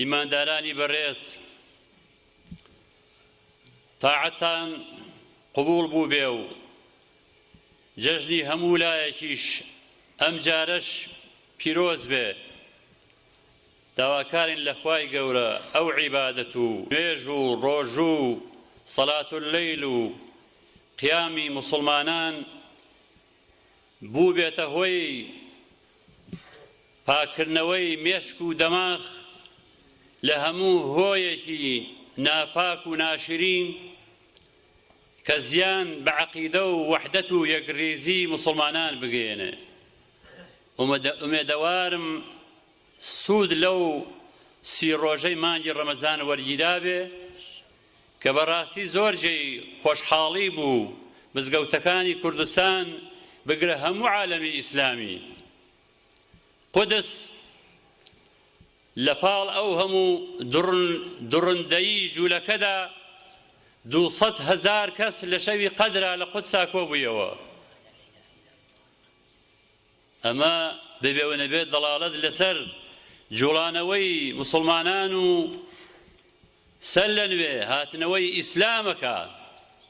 ئیماندارانی بەڕێز تاعەتان قبوڵ بوو بێ و جەژنی هەموو لایەکیش ئەم جارەش پیرۆز بێ. داواکارین لە خوای گەورە ئەو عیبادەت و نوێژ و ڕۆژ و سەڵات اللەیل و قیامی موسڵمانان بوو بێتە هۆی پاکردنەوەی مێشک و دەماغ لە هەموو هۆیەکی ناپاک و ناشرین کە زیان بە عەقیدە و وەحدەت و یەکڕێزی موسڵمانان بگەێنێ. ئومێدەوارم سوود لەو سی ڕۆژەی مانگی ڕەمەزان وەرگیرا بێ کە بەڕاستی زۆر جێی خۆشحاڵی بوو مزگەوتەکانی کوردستان بگرە هەموو عالەمی ئیسلامی. قودس لە پاڵ ئەو هەموو دوڕندەیی جوولەکەدا 200,000 کەس لە شەوی قەدرا لە قودسا کۆبوویەوە. ئەمە ببێوە نەبێت دەڵالەت لەسەر جوڵانەوەی موسڵمانان و سەر لە نوێ هاتنەوەی ئیسلامەکە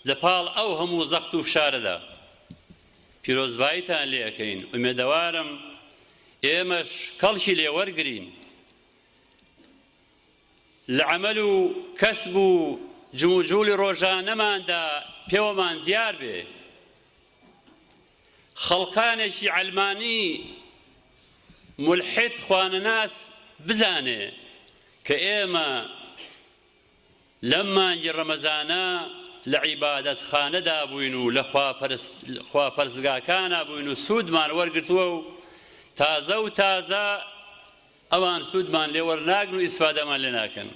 لە پاڵ ئەو هەموو زەخت و فشارەدا. پیرۆزباییتان لێەکەین. ئومێدەوارم ئێمەش کەڵکی لێوەرگرین لە عەمەل و کەسب و جموجولی ڕۆژانەماندا پێوەمان دیار بێ خەڵقانێکی عەلمانی مولحد خوانەناس بزانێ کە ئێمە لەم مانگی ڕەمەزانە لە عیبادەت خانەدا بووین و لە خواپەرستگاکانە بووین و سوودمان وەرگرتووە و تازە ئەوان سوودمان لێ وەرناگرن و ئیسفادەمان لێ ناکەن.